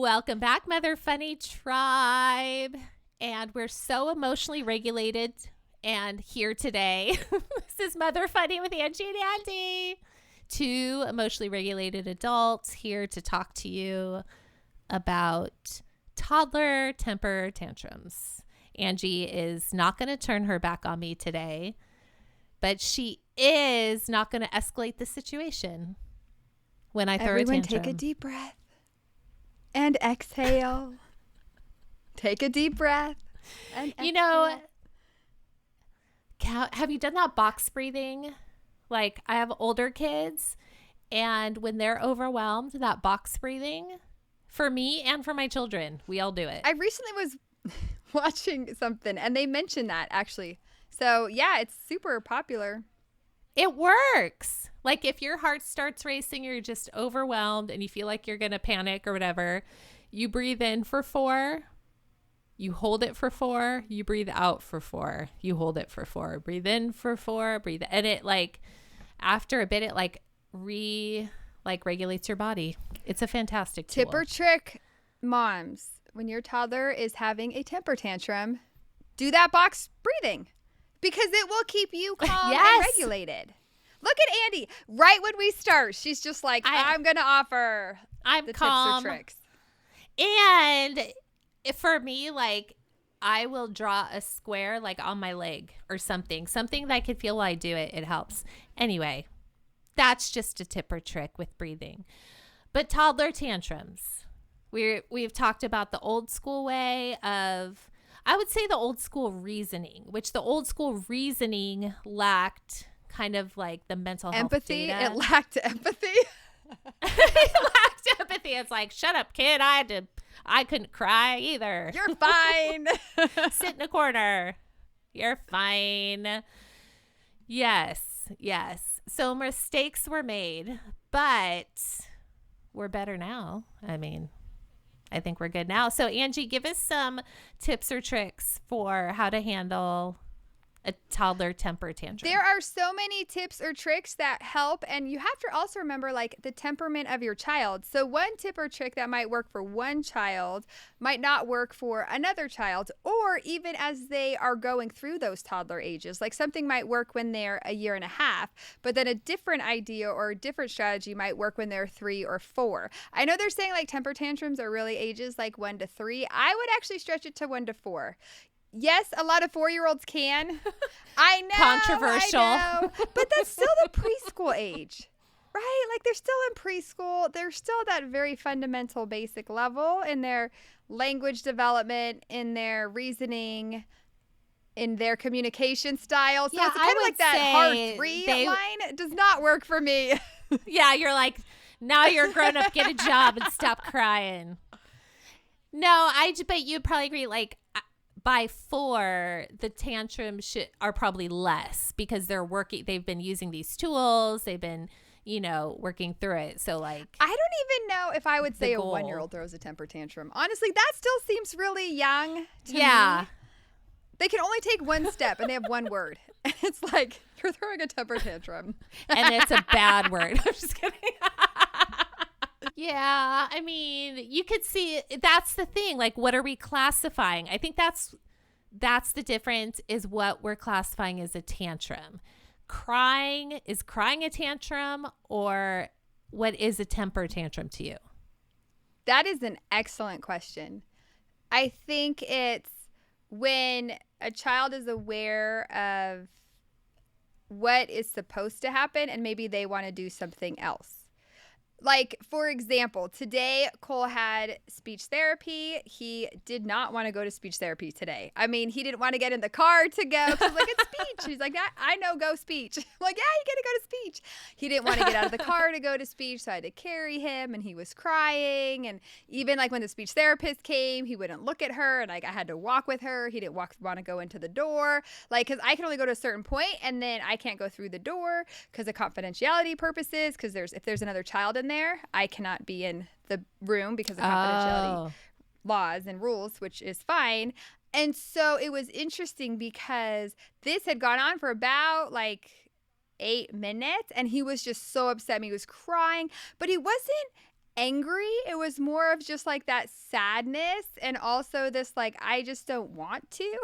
Welcome back, Mother Funny Tribe. And we're so emotionally regulated and here today. This is Mother Funny with Andie and Angie. Two emotionally regulated adults here to talk to you about toddler temper tantrums. Angie is not going to turn her back on me today, but she is not going to escalate the situation when I throw a tantrum. Everyone take a deep breath and exhale. Take a deep breath and exhale. You know, have you done that box breathing? Like, I have older kids, and when they're overwhelmed, that box breathing, for me and for my children, we all do it. I recently was watching something, and they mentioned that, actually. So, yeah, it's super popular. It works. Like, if your heart starts racing, you're just overwhelmed, and you feel like you're going to panic or whatever, you breathe in for 4. You hold it for 4. You breathe out for 4. You hold it for 4. Breathe in for 4. Breathe. And it, like, after a bit, it, like, regulates your body. It's a fantastic tool. Tip or trick, moms, when your toddler is having a temper tantrum, do that box breathing because it will keep you calm and regulated. Look at Andy. Right when we start, she's just like, I'm going to offer the calm. tips or tricks. And for me, like, I will draw a square, like, on my leg or something that I can feel while I do it. It helps. Anyway, that's just a tip or trick with breathing. But toddler tantrums, we've talked about the old school way of, I would say the old school reasoning, which the old school reasoning lacked kind of like the mental health empathy. data. It lacked empathy. It lacked empathy. It's like, shut up, kid. I couldn't cry either. You're fine. Sit in a corner. You're fine. Yes. So mistakes were made, but we're better now. I mean, I think we're good now. So Angie, give us some tips or tricks for how to handle a toddler temper tantrum. There are so many tips or tricks that help, and you have to also remember, like, the temperament of your child. So one tip or trick that might work for one child might not work for another child, or even as they are going through those toddler ages. Like, something might work when they're a year and a half, but then a different idea or a different strategy might work when they're 3 or 4. I know they're saying, like, temper tantrums are really ages like 1 to 3. I would actually stretch it to 1 to 4. Yes, a lot of 4-year-olds can. I know. Controversial. I know, but that's still the preschool age, right? Like, they're still in preschool. They're still at that very fundamental basic level in their language development, in their reasoning, in their communication style. So it's kind of like that hard 3 line. It does not work for me. Yeah, you're like, now you're grown up, get a job and stop crying. No, but you'd probably agree, like, by 4, the tantrums are probably less because they've been using these tools. They've been, working through it. So, like, I don't even know if I would say a 1-year-old throws a temper tantrum. Honestly, that still seems really young to me. They can only take one step and they have one word. And it's like, you're throwing a temper tantrum. And it's a bad word. I'm just kidding. Yeah, I mean, you could see that's the thing. Like, what are we classifying? I think that's the difference, is what we're classifying as a tantrum. Is crying a tantrum, or what is a temper tantrum to you? That is an excellent question. I think it's when a child is aware of what is supposed to happen and maybe they want to do something else. Like, for example, today Cole had speech therapy. He did not want to go to speech therapy today. I mean, he didn't want to get in the car to go. He's like, it's speech. He's like, I know, go speech. I'm like, yeah, you got to go to speech. He didn't want to get out of the car to go to speech, so I had to carry him, and he was crying. And even, like, when the speech therapist came, he wouldn't look at her, and, like, I had to walk with her. He didn't want to go into the door. Like, because I can only go to a certain point, and then I can't go through the door because of confidentiality purposes, because if there's another child in there, I cannot be in the room because of confidentiality laws and rules, which is fine. And so it was interesting because this had gone on for about like 8 minutes, and he was just so upset. He was crying, but he wasn't angry. It was more of just like that sadness and also this like, I just don't want to.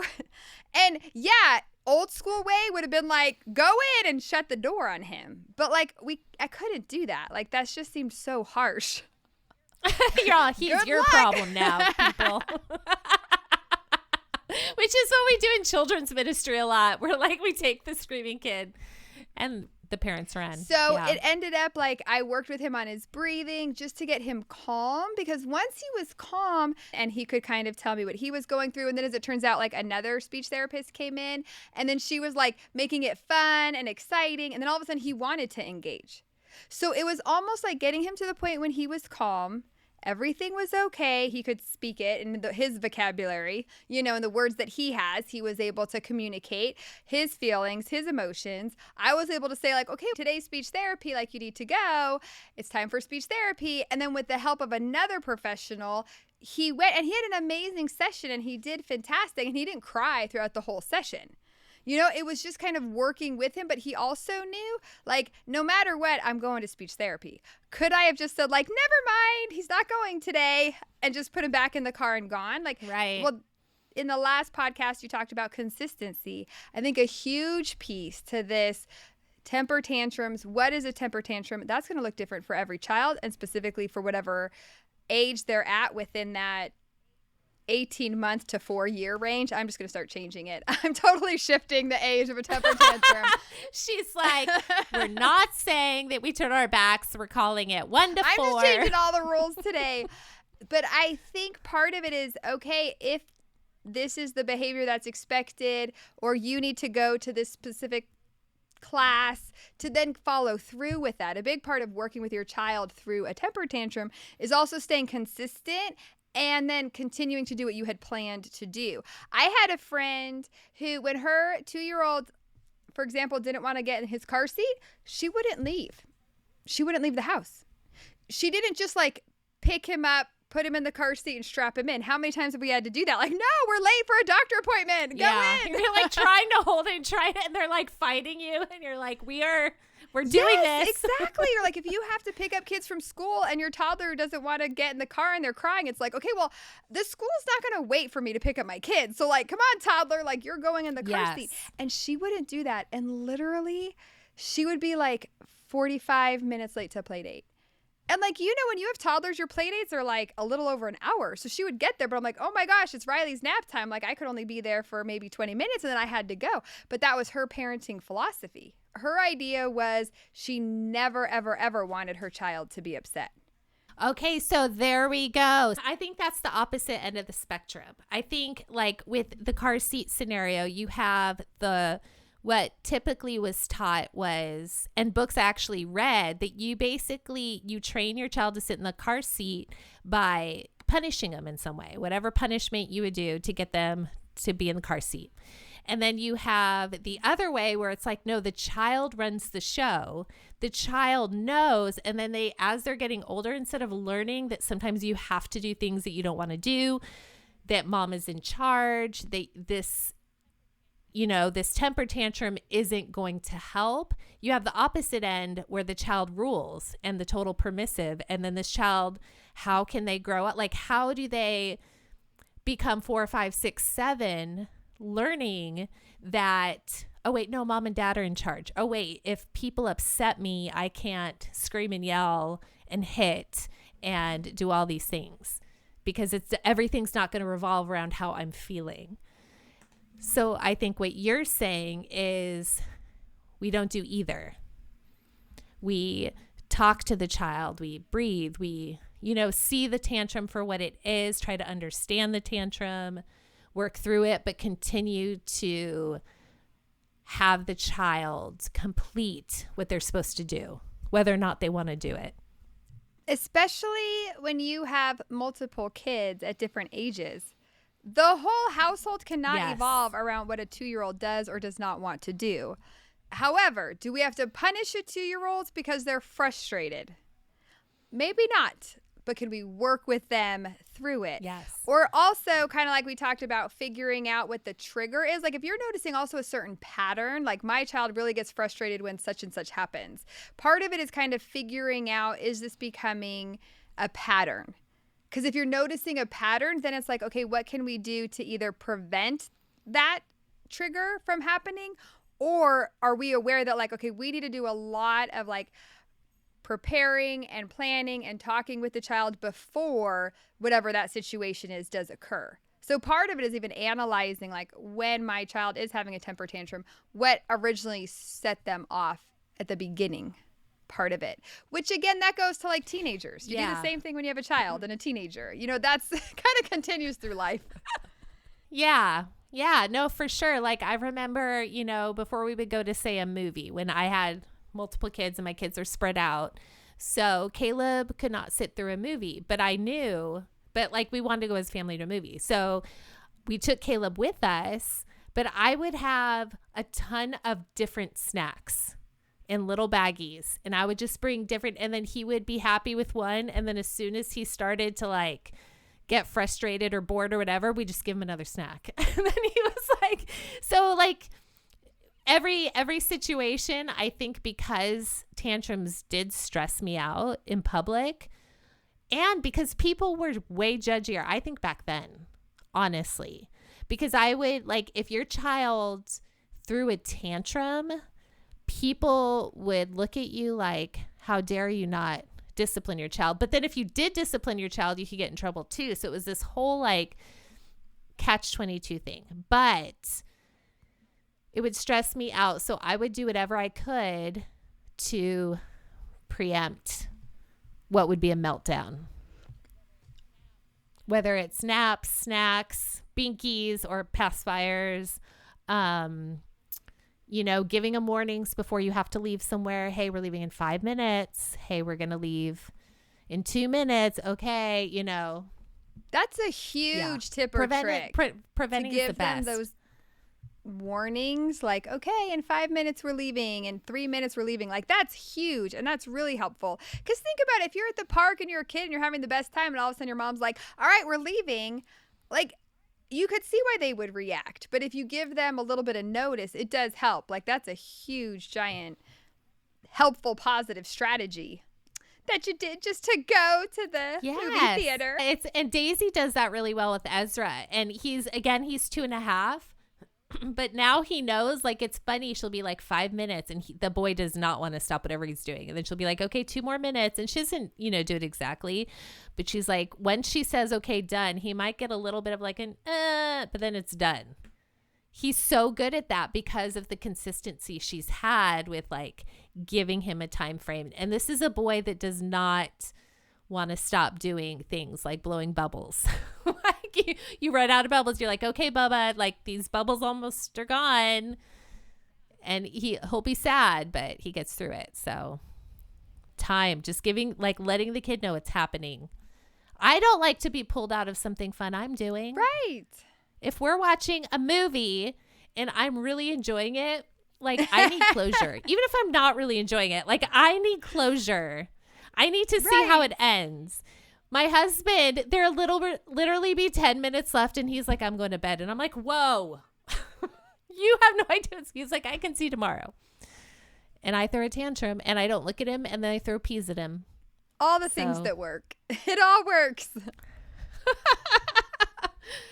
And yeah, old school way would have been like, go in and shut the door on him. But like I couldn't do that. Like that just seemed so harsh. He's your problem now, people. Which is what we do in children's ministry a lot. We're like, we take the screaming kid and the parents run. So it ended up like I worked with him on his breathing just to get him calm, because once he was calm and he could kind of tell me what he was going through. And then as it turns out, like another speech therapist came in and then she was like making it fun and exciting. And then all of a sudden he wanted to engage. So it was almost like getting him to the point when he was calm. Everything was okay. He could speak it in his vocabulary, in the words that he has. He was able to communicate his feelings, his emotions. I was able to say like, okay, today's speech therapy, like you need to go. It's time for speech therapy. And then with the help of another professional, he went and he had an amazing session and he did fantastic. And he didn't cry throughout the whole session. It was just kind of working with him, but he also knew, like, no matter what, I'm going to speech therapy. Could I have just said, like, never mind, he's not going today, and just put him back in the car and gone? Like, right. Well, in the last podcast, you talked about consistency. I think a huge piece to this temper tantrums, what is a temper tantrum? That's going to look different for every child and specifically for whatever age they're at within that 18-month to 4-year range. I'm just going to start changing it. I'm totally shifting the age of a temper tantrum. She's like, we're not saying that we turn our backs. We're calling it 1 to 4. I'm just changing all the rules today. But I think part of it is, okay, if this is the behavior that's expected, or you need to go to this specific class, to then follow through with that. A big part of working with your child through a temper tantrum is also staying consistent and then continuing to do what you had planned to do. I had a friend who, when her 2-year-old, for example, didn't want to get in his car seat, she wouldn't leave. She wouldn't leave the house. She didn't just like pick him up, put him in the car seat and strap him in. How many times have we had to do that? Like, no, we're late for a doctor appointment. Go in. You're like trying to hold it and they're like fighting you. And you're like, we're doing this. Exactly. You're like, if you have to pick up kids from school and your toddler doesn't want to get in the car and they're crying, it's like, okay, well, the school's not going to wait for me to pick up my kids. So like, come on, toddler, like you're going in the car seat. And she wouldn't do that. And literally she would be like 45 minutes late to play date. And like, when you have toddlers, your play dates are like a little over an hour. So she would get there, but I'm like, oh my gosh, it's Riley's nap time. Like I could only be there for maybe 20 minutes and then I had to go. But that was her parenting philosophy. Her idea was she never, ever, ever wanted her child to be upset. Okay, so there we go. I think that's the opposite end of the spectrum. I think like with the car seat scenario, you have what typically was taught was, and books I actually read, that you train your child to sit in the car seat by punishing them in some way, whatever punishment you would do to get them to be in the car seat. And then you have the other way where it's like, no, the child runs the show. The child knows. And then as they're getting older, instead of learning that sometimes you have to do things that you don't want to do, that mom is in charge, this temper tantrum isn't going to help. You have the opposite end where the child rules and the total permissive. And then this child, how can they grow up? Like, how do they become 4, 5, 6, 7 learning that, oh, wait, no, mom and dad are in charge. Oh, wait, if people upset me, I can't scream and yell and hit and do all these things because everything's not going to revolve around how I'm feeling. So I think what you're saying is we don't do either. We talk to the child, we breathe, we, see the tantrum for what it is, try to understand the tantrum, work through it, but continue to have the child complete what they're supposed to do, whether or not they want to do it. Especially when you have multiple kids at different ages. The whole household cannot evolve around what a 2-year-old does or does not want to do. However, do we have to punish a 2-year-old because they're frustrated? Maybe not, but can we work with them through it? Yes. Or also, kind of like we talked about, figuring out what the trigger is. Like if you're noticing also a certain pattern, like my child really gets frustrated when such and such happens. Part of it is kind of figuring out, is this becoming a pattern. Because if you're noticing a pattern, then it's like, okay, what can we do to either prevent that trigger from happening? Or are we aware that like, okay, we need to do a lot of like preparing and planning and talking with the child before whatever that situation is does occur. So part of it is even analyzing like when my child is having a temper tantrum, what originally set them off at the beginning part of it, which again, that goes to like teenagers. You do the same thing when you have a child and a teenager, you know, that's kind of continues through life. Yeah. Yeah, no, for sure. Like I remember, you know, before we would go to say a movie when I had multiple kids and my kids are spread out. So Kaleb could not sit through a movie, but I knew, but like we wanted to go as family to a movie. So we took Kaleb with us, but I would have a ton of different snacks in little baggies and I would just bring different, and then he would be happy with one. And then as soon as he started to like get frustrated or bored or whatever, we just give him another snack. And then he was like, so like every situation, I think because tantrums did stress me out in public and because people were way judgier, I think back then, honestly, because I would like, if your child threw a tantrum, people would look at you like, how dare you not discipline your child? But then if you did discipline your child, you could get in trouble too. So it was this whole like catch-22 thing, but it would stress me out. So I would do whatever I could to preempt what would be a meltdown, whether it's naps, snacks, binkies, or pacifiers. You know, giving them warnings before you have to leave somewhere. Hey, we're leaving in 5 minutes. Hey, we're going to leave in 2 minutes. Okay. You know, that's a huge tip or trick. Preventing is the best. Them those warnings like, okay, in 5 minutes we're leaving, in 3 minutes we're leaving. Like that's huge. And that's really helpful. Because think about it. If you're at the park and you're a kid and you're having the best time and all of a sudden your mom's like, all right, we're leaving. Like, you could see why they would react. But if you give them a little bit of notice, it does help. Like that's a huge, giant, helpful, positive strategy that you did just to go to the movie theater. And Daisy does that really well with Ezra. And he's 2.5. But now he knows, like, it's funny. She'll be like 5 minutes and the boy does not want to stop whatever he's doing. And then she'll be like, okay, 2 more minutes. And she doesn't, you know, do it exactly. But she's like, when she says, okay, done, he might get a little bit of like but then it's done. He's so good at that because of the consistency she's had with like giving him a time frame. And this is a boy that does not want to stop doing things like blowing bubbles. Like you run out of bubbles, you're like, okay, Bubba, like these bubbles almost are gone, and he'll be sad, but he gets through it. So time, just giving, like letting the kid know it's happening. I don't like to be pulled out of something fun I'm doing. Right. If we're watching a movie and I'm really enjoying it, like I need closure. Even if I'm not really enjoying it, like I need closure. I need to see how it ends. My husband, literally be 10 minutes left and he's like, I'm going to bed. And I'm like, whoa, you have no idea. He's like, I can see tomorrow. And I throw a tantrum and I don't look at him and then I throw peas at him. All the things that work. It all works.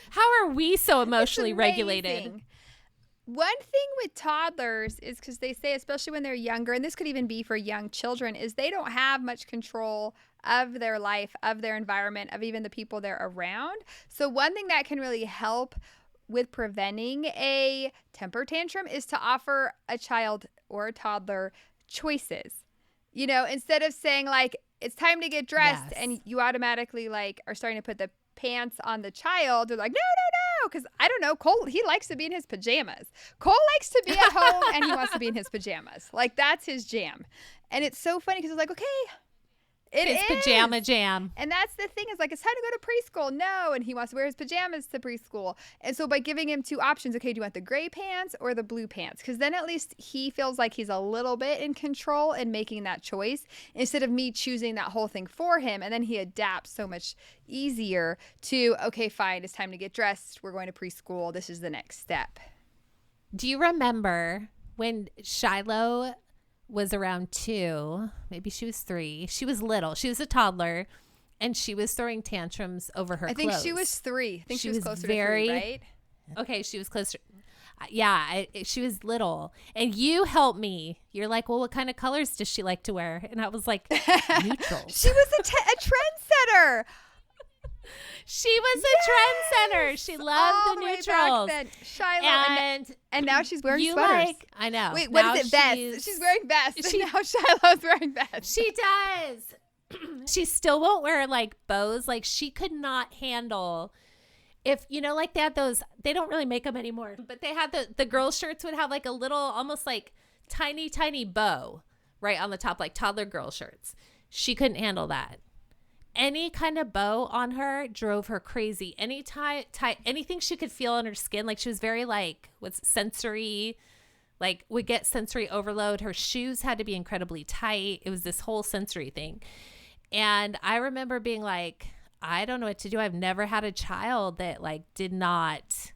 How are we so emotionally regulated? One thing with toddlers is because they say, especially when they're younger, and this could even be for young children, is they don't have much control of their life, of their environment, of even the people they're around. So one thing that can really help with preventing a temper tantrum is to offer a child or a toddler choices. You know, instead of saying like, it's time to get dressed, and you automatically like are starting to put the pants on the child, they're like, no, because I don't know, Cole, he likes to be in his pajamas. Cole likes to be at home and he wants to be in his pajamas. Like that's his jam. And it's so funny because it's like, okay, it's pajama jam. And that's the thing, is like, it's time to go to preschool. No. And he wants to wear his pajamas to preschool. And so by giving him two options, okay, do you want the gray pants or the blue pants? Because then at least he feels like he's a little bit in control in making that choice instead of me choosing that whole thing for him. And then he adapts so much easier to, okay, fine, it's time to get dressed. We're going to preschool. This is the next step. Do you remember when Shiloh was around 2, maybe she was 3, she was little, she was a toddler, and she was throwing tantrums over her I think clothes. she was 3. I think she was closer very, to 3, right? Okay, she was closer. Yeah, she was little. And you helped me. You're like, well, what kind of colors does she like to wear? And I was like, neutral. She was a trendsetter. She was a trendsetter. She loved the neutrals. Shiloh, and now she's wearing you sweaters. Like, I know. Wait, what is it? Vests. She's wearing vests. Now Shiloh's wearing vests. She does. She still won't wear like bows. Like she could not handle. If you know, like they had those, they don't really make them anymore, but they had the girl shirts would have like a little, almost like tiny bow right on the top, like toddler girl shirts. She couldn't handle that. Any kind of bow on her drove her crazy. Any anything she could feel on her skin, like she was very like what's sensory, like would get sensory overload. Her shoes had to be incredibly tight. It was this whole sensory thing. And I remember being like, I don't know what to do. I've never had a child that like did not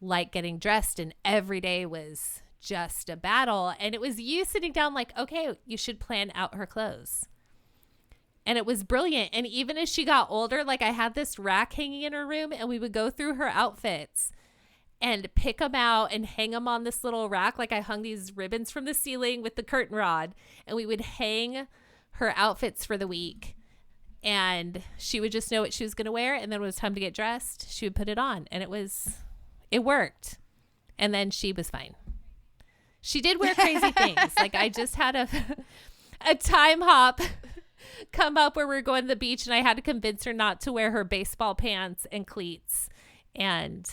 like getting dressed, and every day was just a battle. And it was you sitting down like, okay, you should plan out her clothes. And it was brilliant. And even as she got older, like I had this rack hanging in her room, and we would go through her outfits and pick them out and hang them on this little rack. Like I hung these ribbons from the ceiling with the curtain rod, and we would hang her outfits for the week. And she would just know what she was going to wear. And then when it was time to get dressed, she would put it on. And it worked. And then she was fine. She did wear crazy things. Like I just had a time hop come up where we were going to the beach, and I had to convince her not to wear her baseball pants and cleats and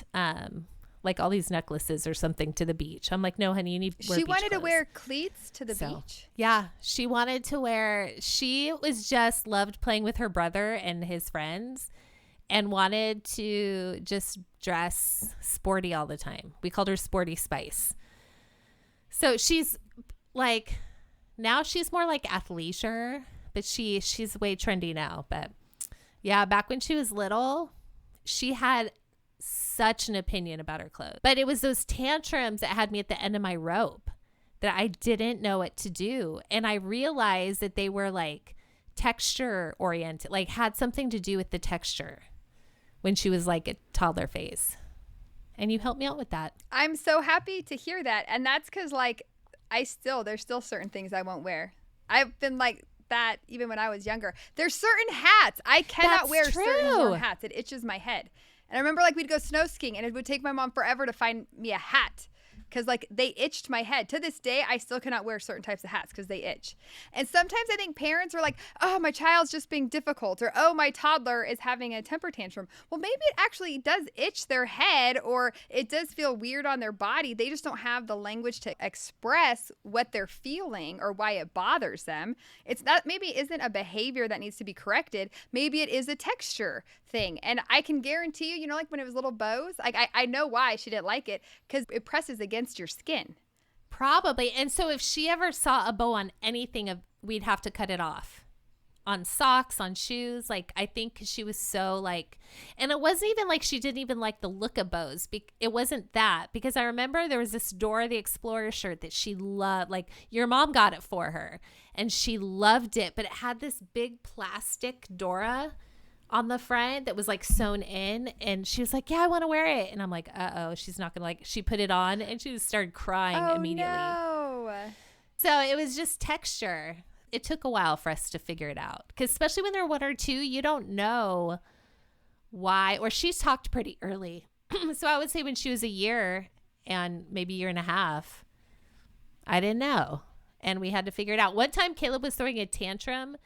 like all these necklaces or something to the beach. I'm like, no, honey, you need to wear She beach wanted clothes. to wear cleats to the beach. Yeah, she wanted to wear, she was just loved playing with her brother and his friends and wanted to just dress sporty all the time. We called her Sporty Spice. So she's like, now she's more like athleisure, but she's way trendy now. But yeah, back when she was little, she had such an opinion about her clothes. But it was those tantrums that had me at the end of my rope, that I didn't know what to do. And I realized that they were like texture oriented, like had something to do with the texture when she was like a toddler phase. And you helped me out with that. I'm so happy to hear that. And that's because like there's still certain things I won't wear. I've been like that even when I was younger. There's certain hats I cannot wear. Certain warm hats. It itches my head. And I remember like we'd go snow skiing, and it would take my mom forever to find me a hat because like they itched my head. To this day, I still cannot wear certain types of hats because they itch. And sometimes I think parents are like, oh, my child's just being difficult, or oh, my toddler is having a temper tantrum. Well, maybe it actually does itch their head, or it does feel weird on their body. They just don't have the language to express what they're feeling or why it bothers them. It's not, maybe it isn't a behavior that needs to be corrected. Maybe it is a texture thing. And I can guarantee you, like when it was little bows, like I know why she didn't like it, because it presses against your skin. Probably. And so if she ever saw a bow on anything, we'd have to cut it off. On socks, on shoes. Like I think she was so like, and it wasn't even like she didn't even like the look of bows. It wasn't that, because I remember there was this Dora the Explorer shirt that she loved. Like your mom got it for her and she loved it, but it had this big plastic Dora on the front that was like sewn in, and she was like, yeah, I want to wear it. And I'm like, uh-oh, she's not gonna like. She put it on and she just started crying immediately. No. So it was just texture. It took a while for us to figure it out, because especially when they're 1 or 2, you don't know why. Or she's talked pretty early. So I would say when she was a year and maybe a year and a half, I didn't know, and we had to figure it out. One time Kaleb was throwing a tantrum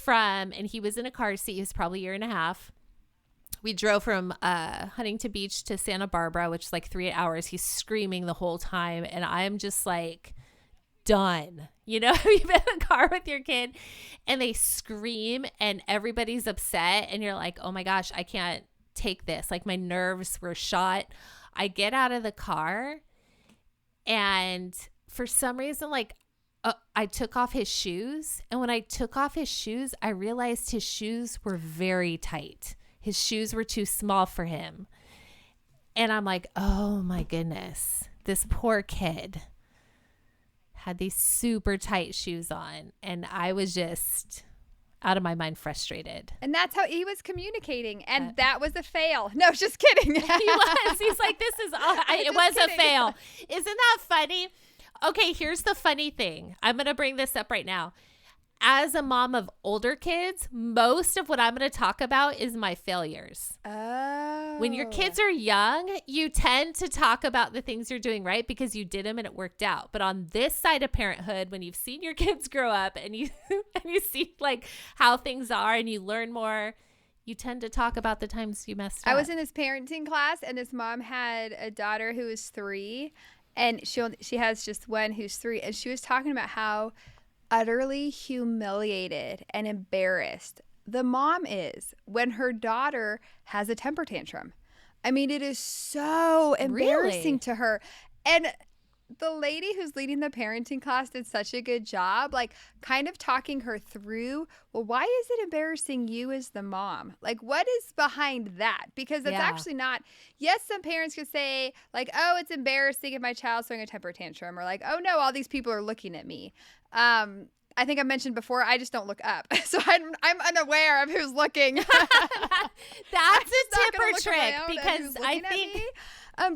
and he was in a car seat. He was probably a year and a half. We drove from Huntington Beach to Santa Barbara, which is like 3 hours. He's screaming the whole time, and I'm just like done. You've been in a car with your kid and they scream and everybody's upset, and you're like, oh my gosh, I can't take this. Like my nerves were shot. I get out of the car, and for some reason, like I took off his shoes. And when I took off his shoes, I realized his shoes were very tight. His shoes were too small for him. And I'm like, oh my goodness, this poor kid had these super tight shoes on. And I was just, out of my mind frustrated. And that's how he was communicating. And that was a fail. No, just kidding. He was. He's like, this is all. It was kidding. A fail. Isn't that funny? Okay, here's the funny thing. I'm going to bring this up right now. As a mom of older kids, most of what I'm going to talk about is my failures. Oh. When your kids are young, you tend to talk about the things you're doing right because you did them and it worked out. But on this side of parenthood, when you've seen your kids grow up and you and you see like how things are and you learn more, you tend to talk about the times you messed up. I was in this parenting class and this mom had a daughter who was 3 and she has just one who's 3, and she was talking about how utterly humiliated and embarrassed the mom is when her daughter has a temper tantrum. I mean, it is so embarrassing to her. And the lady who's leading the parenting class did such a good job, like kind of talking her through, well, why is it embarrassing you as the mom? Like, what is behind that? Because it's actually not, yes, some parents could say like, oh, it's embarrassing if my child's throwing a temper tantrum, or like, oh no, all these people are looking at me. I think I mentioned before, I just don't look up. So I'm unaware of who's looking. That's a tipper trick because I think.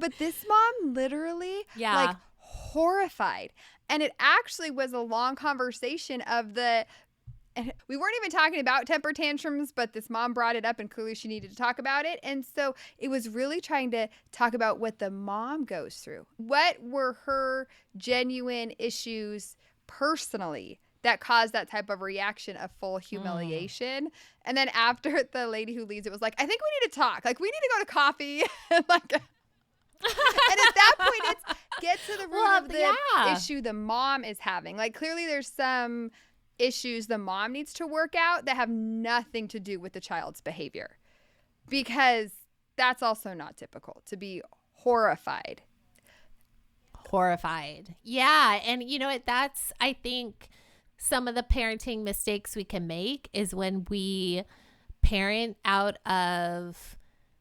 But this mom literally like horrified. And it actually was a long conversation of and we weren't even talking about temper tantrums, but this mom brought it up and clearly she needed to talk about it. And so it was really trying to talk about what the mom goes through. What were her genuine issues personally that caused that type of reaction of full humiliation? And then after, the lady who leads it was like, I think we need to talk. Like, we need to go to coffee. And at that point, it's get to the root of the issue the mom is having. Like, clearly there's some issues the mom needs to work out that have nothing to do with the child's behavior, because that's also not typical to be horrified. Yeah. And you know what, that's, I think, some of the parenting mistakes we can make is when we parent out of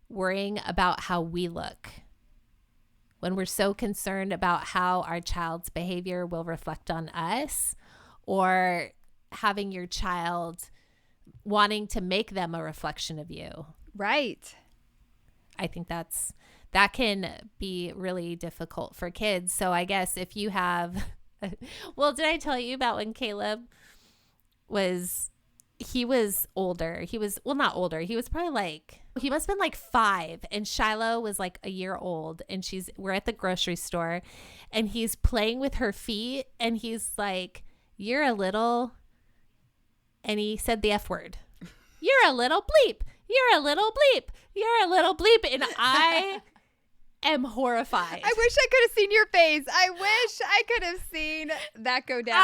worrying about how we look. When we're so concerned about how our child's behavior will reflect on us, or having your child wanting to make them a reflection of you. Right. I think that can be really difficult for kids. So I guess if you have, well, did I tell you about when Kaleb he was older. He was, well, not older. He was probably he must have been 5, and Shiloh was a year old, and we're at the grocery store and he's playing with her feet and he's like, you're a little, and he said the F word. You're a little bleep. You're a little bleep. You're a little bleep. And I am horrified. I wish I could have seen your face. I wish I could have seen that go down.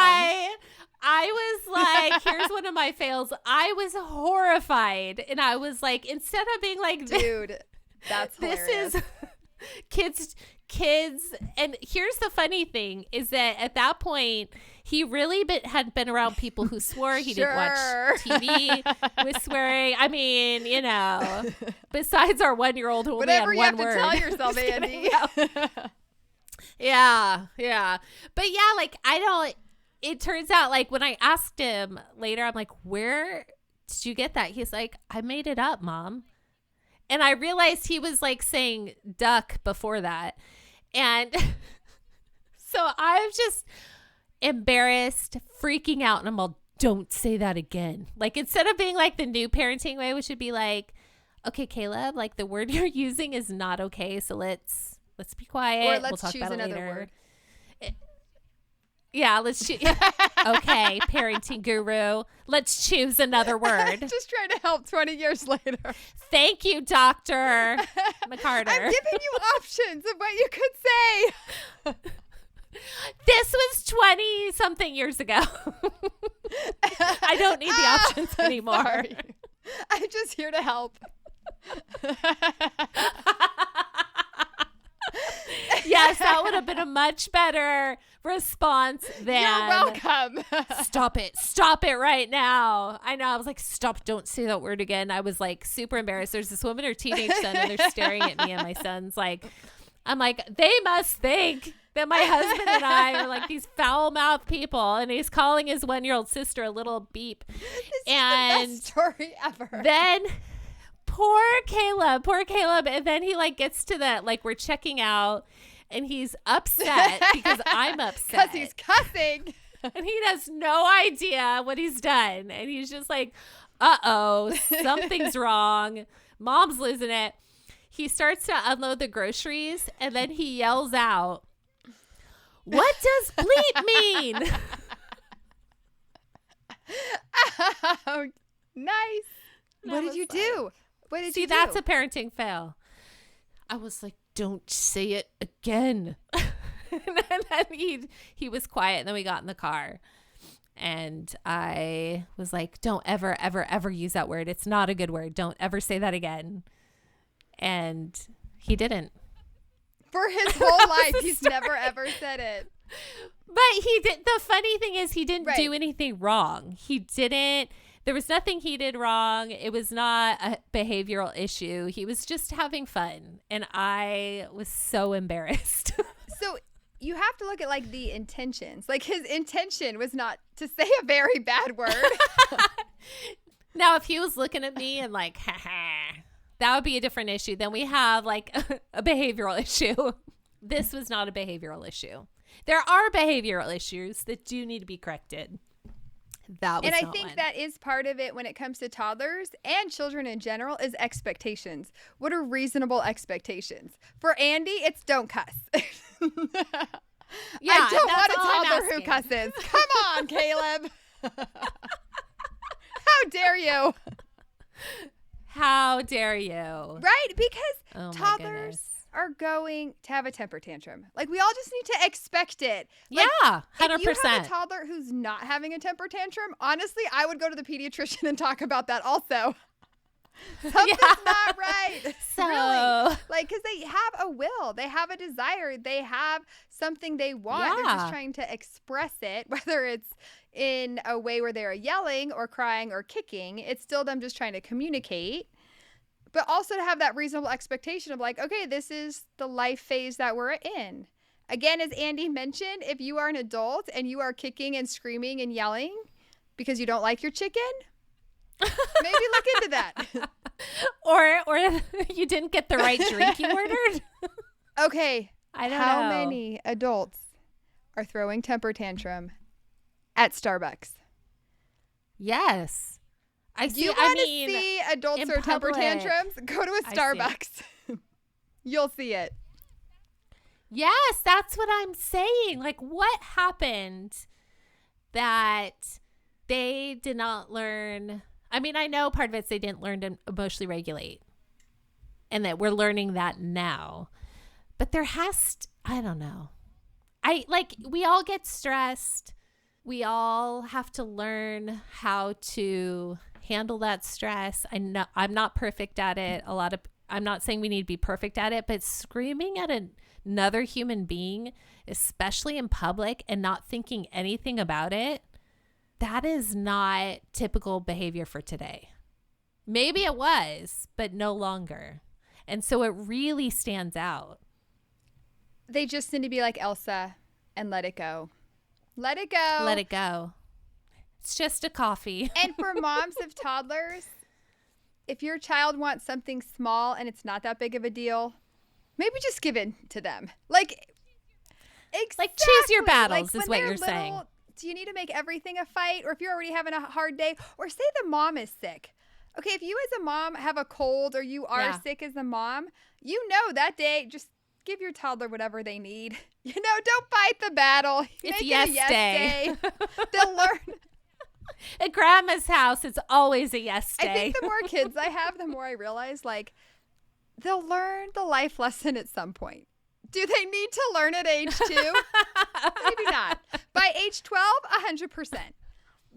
I was like, here's one of my fails. I was horrified. And I was like, instead of being like, dude, that's hilarious. This is kids. And here's the funny thing is that at that point, he really had been around people who swore. He didn't watch TV with swearing. I mean, besides our 1-year-old who only had one word. Whatever you have to tell yourself, Andy. Yeah. But yeah, it turns out when I asked him later, I'm like, where did you get that? He's like, I made it up, Mom. And I realized he was saying duck before that. And so I'm just embarrassed, freaking out, and I'm all, don't say that again. Instead of being the new parenting way, we should be like, okay, Kaleb, the word you're using is not okay, so let's be quiet. Or let's we'll talk choose about another it later. word. Yeah, let's choose. Okay, parenting guru, let's choose another word. Just trying to help 20 years later. Thank you, Dr. McCarter. I'm giving you options of what you could say. This was 20 something years ago. I don't need the options anymore. Sorry. I'm just here to help. Yes, that would have been a much better response than, you're welcome. Stop it right now. I know. I was like, stop, don't say that word again. I was super embarrassed. There's this woman, her teenage son, and they're staring at me, and my son's like, I'm like, they must think that my husband and I are like these foul-mouthed people, and he's calling his 1-year-old sister a little beep. This And is the best story ever. then poor Kaleb. And then he like gets to that, like we're checking out, and he's upset because I'm upset. Because he's cussing. And he has no idea what he's done. And he's just like, uh-oh, something's wrong. Mom's losing it. He starts to unload the groceries, and then he yells out, "What does bleep mean?" Oh, nice. What did you do? What did you do? See, that's a parenting fail. I was like, don't say it again. And then he was quiet, and then we got in the car. And I was like, don't ever, ever, ever use that word. It's not a good word. Don't ever say that again. And he didn't. For his whole life, he's never ever said it. But he did. The funny thing is, he didn't Right. do anything wrong. He didn't. There was nothing he did wrong. It was not a behavioral issue. He was just having fun. And I was so embarrassed. So you have to look at like the intentions. Like his intention was not to say a very bad word. Now, if he was looking at me and like, ha ha, that would be a different issue. Then we have like a behavioral issue. This was not a behavioral issue. There are behavioral issues that do need to be corrected. That was And I not think one. that is part of it when it comes to toddlers and children in general is expectations. What are reasonable expectations? For Andie, it's don't cuss. Yeah, I don't that's want a all I'm toddler who asking. cusses. Come on, Kaleb. How dare you? How dare you? Right? Because Oh my toddlers goodness. are going to have a temper tantrum. Like we all just need to expect it. Like, Yeah, 100%. if you have a toddler who's not having a temper tantrum, honestly, I would go to the pediatrician and talk about that also. Something's not right. So- Really. Like, because they have a will. They have a desire. They have something they want. They're Yeah. just trying to express it, whether it's in a way where they're yelling or crying or kicking. It's still them just trying to communicate. But also to have that reasonable expectation of like, okay, this is the life phase that we're in. Again, as Andie mentioned, if you are an adult and you are kicking and screaming and yelling because you don't like your chicken, maybe look into that. or you didn't get the right drink you ordered. Okay, I don't how know. many adults are throwing temper tantrum at Starbucks? Yes. I see. You I want to mean, see adults in throw temper public. tantrums? Go to a I see. Starbucks. You'll see it. yes, that's what I'm saying. Like, what happened that they did not learn? I mean, I know part of it's they didn't learn to emotionally regulate, and that we're learning that now. But there I don't know. We all get stressed. We all have to learn how to handle that stress. I'm not perfect at it. I'm not saying we need to be perfect at it, but screaming at another human being, especially in public, and not thinking anything about it, that is not typical behavior for today. Maybe it was, but no longer. And so it really stands out. They just need to be like Elsa and let it go. Let it go. Let it go. It's just a coffee. And for moms of toddlers, if your child wants something small and it's not that big of a deal, maybe just give it to them. Like choose your battles Like, is when what they're you're saying. little, do you need to make everything a fight? Or if you're already having a hard day, or say the mom is sick. Okay, if you as a mom have a cold or you are Yeah. sick as a mom, you know that day just give your toddler whatever they need. You know, don't fight the battle. It's Make yes it a yes day. They'll learn. At grandma's house, it's always a yes day. I think the more kids I have, the more I realize, like, they'll learn the life lesson at some point. Do they need to learn at age 2? Maybe not. By age 12, 100%.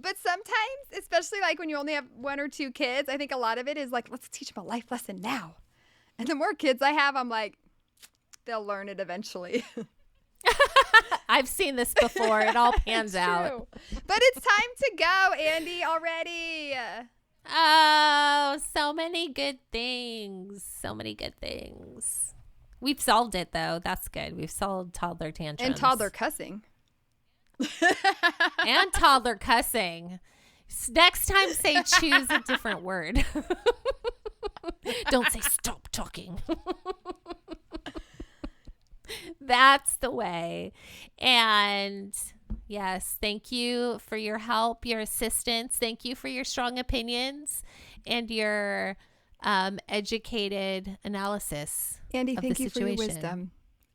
But sometimes, especially like when you only have 1 or 2 kids, I think a lot of it is like, let's teach them a life lesson now. And the more kids I have, I'm like, they'll learn it eventually. I've seen this before. It all pans It's out. true. But it's time to go, Andie, already. Oh, so many good things. So many good things. We've solved it, though. That's good. We've solved toddler tantrums. And toddler cussing. And toddler cussing. Next time, say choose a different word. Don't say stop talking. That's the way. And yes, thank you for your help, your assistance. Thank you for your strong opinions and your educated analysis. Andie, of thank the you for your situation. wisdom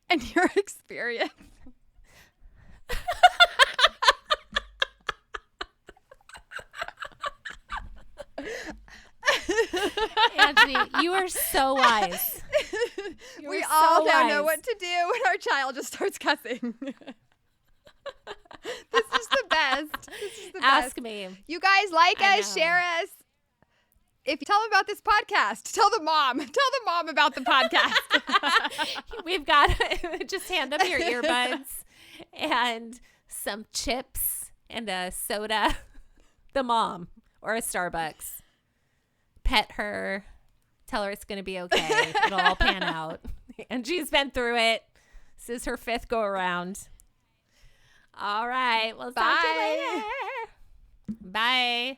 and your experience. Angie, you are so wise. We all now know what to do when our child just starts cussing. This is the best. Ask me. You guys like us, share us. If you tell them about this podcast, tell the mom about the podcast. We've got just hand them your earbuds and some chips and a soda. The mom or a Starbucks. Pet her. Tell her it's going to be okay. It'll all pan out. And she's been through it. This is her 5th go around. All right. Well, talk to you later. Bye.